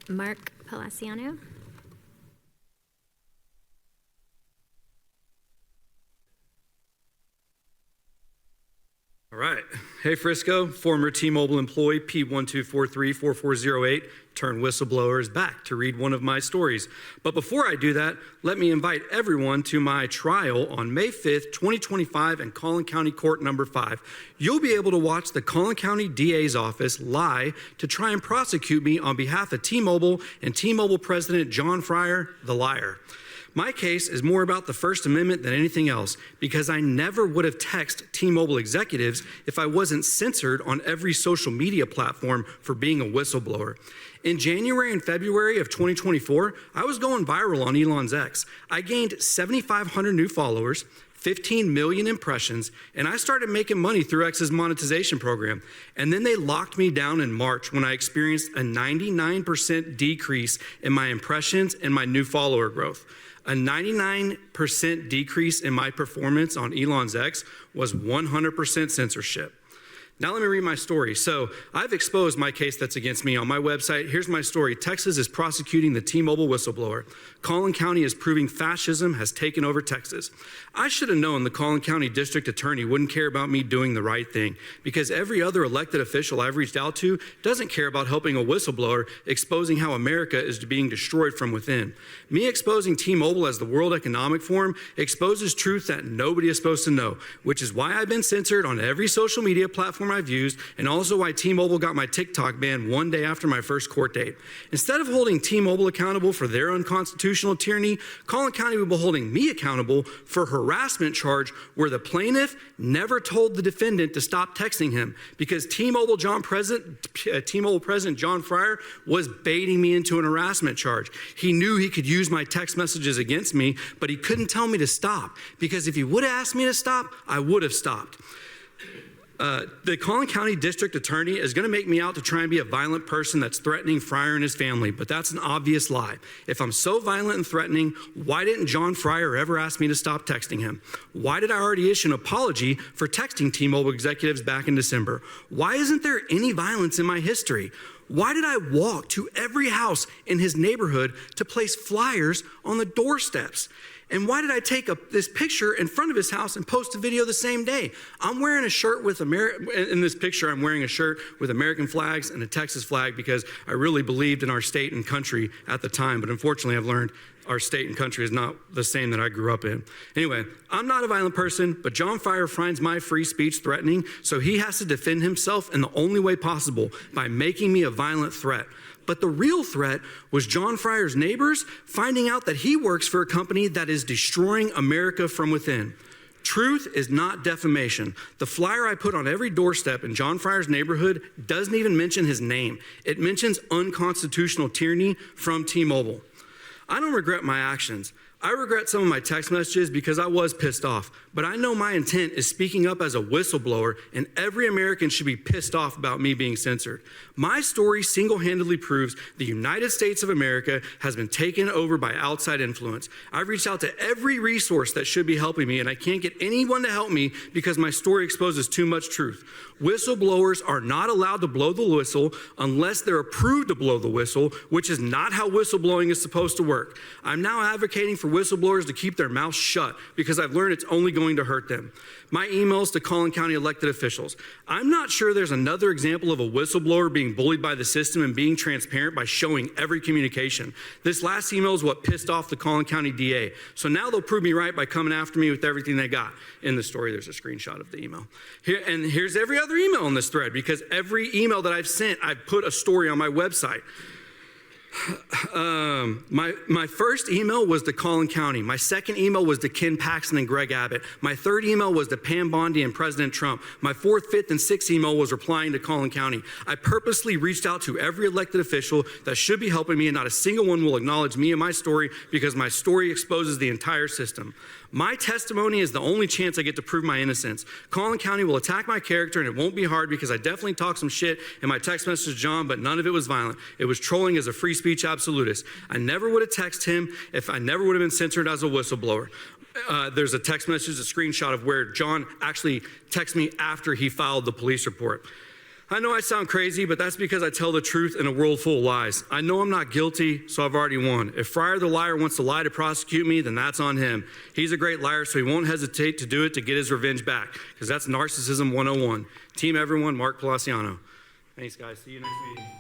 Mark Palaciano. All right. Hey, Frisco, former T-Mobile employee P12434408 turned whistleblower is back to read one of my stories. But before I do that, let me invite everyone to my trial on May 5th, 2025 in Collin County Court number 5. You'll be able to watch the Collin County DA's office lie to try and prosecute me on behalf of T-Mobile and T-Mobile President John Fryer, the liar. My case is more about the First Amendment than anything else because I never would have texted T-Mobile executives if I wasn't censored on every social media platform for being a whistleblower. In January and February of 2024, I was going viral on Elon's X. I gained 7,500 new followers, 15 million impressions, and I started making money through X's monetization program. And then they locked me down in March when I experienced a 99% decrease in my impressions and my new follower growth. A 99% decrease in my performance on Elon's X was 100% censorship. Now let me read my story. So I've exposed my case that's against me on my website. Here's my story. Texas is prosecuting the T-Mobile whistleblower. Collin County is proving fascism has taken over Texas. I should have known the Collin County District Attorney wouldn't care about me doing the right thing because every other elected official I've reached out to doesn't care about helping a whistleblower exposing how America is being destroyed from within. Me exposing T-Mobile as the World Economic Forum exposes truth that nobody is supposed to know, which is why I've been censored on every social media platform I've used, and also why T-Mobile got my TikTok banned one day after my first court date. Instead of holding T-Mobile accountable for their unconstitutional tyranny, Collin County will be holding me accountable for harassment charge where the plaintiff never told the defendant to stop texting him because T-Mobile President John Fryer was baiting me into an harassment charge. He knew he could use my text messages against me, but he couldn't tell me to stop because if he would have asked me to stop, I would have stopped. The Collin County District Attorney is going to make me out to try and be a violent person that's threatening Fryer and his family, but that's an obvious lie. If I'm so violent and threatening, why didn't John Fryer ever ask me to stop texting him? Why did I already issue an apology for texting T-Mobile executives back in December? Why isn't there any violence in my history? Why did I walk to every house in his neighborhood to place flyers on the doorsteps? And why did I take this picture in front of his house and post a video the same day? I'm wearing a shirt with in this picture, I'm wearing a shirt with American flags and a Texas flag because I really believed in our state and country at the time. But unfortunately, I've learned our state and country is not the same that I grew up in. Anyway, I'm not a violent person, but John Fryer finds my free speech threatening, so he has to defend himself in the only way possible, by making me a violent threat. But the real threat was John Fryer's neighbors finding out that he works for a company that is destroying America from within. Truth is not defamation. The flyer I put on every doorstep in John Fryer's neighborhood doesn't even mention his name. It mentions unconstitutional tyranny from T-Mobile. I don't regret my actions. I regret some of my text messages because I was pissed off, but I know my intent is speaking up as a whistleblower, and every American should be pissed off about me being censored. My story single-handedly proves the United States of America has been taken over by outside influence. I've reached out to every resource that should be helping me, and I can't get anyone to help me because my story exposes too much truth. Whistleblowers are not allowed to blow the whistle unless they're approved to blow the whistle, which is not how whistleblowing is supposed to work. I'm now advocating for whistleblowers to keep their mouths shut because I've learned it's only going to hurt them. My emails to Collin County elected officials. I'm not sure there's another example of a whistleblower being bullied by the system and being transparent by showing every communication. This last email is what pissed off the Collin County DA. So now they'll prove me right by coming after me with everything they got. In the story, there's a screenshot of the email. Here's every other email in this thread because every email that I've sent, I've put a story on my website. My first email was to Collin County. My second email was to Ken Paxton and Greg Abbott. My third email was to Pam Bondi and President Trump. My fourth, fifth, and sixth email was replying to Collin County. I purposely reached out to every elected official that should be helping me, and not a single one will acknowledge me and my story because my story exposes the entire system. My testimony is the only chance I get to prove my innocence. Collin County will attack my character, and it won't be hard because I definitely talked some shit in my text message to John, but none of it was violent. It was trolling as a free speech absolutist. I never would have texted him if I never would have been censored as a whistleblower. There's a text message, a screenshot of where John actually texted me after he filed the police report. I know I sound crazy, but that's because I tell the truth in a world full of lies. I know I'm not guilty, so I've already won. If Fryer the liar wants to lie to prosecute me, then that's on him. He's a great liar, so he won't hesitate to do it to get his revenge back, because that's narcissism 101. Team everyone, Mark Palaciano. Thanks, guys. See you next meeting.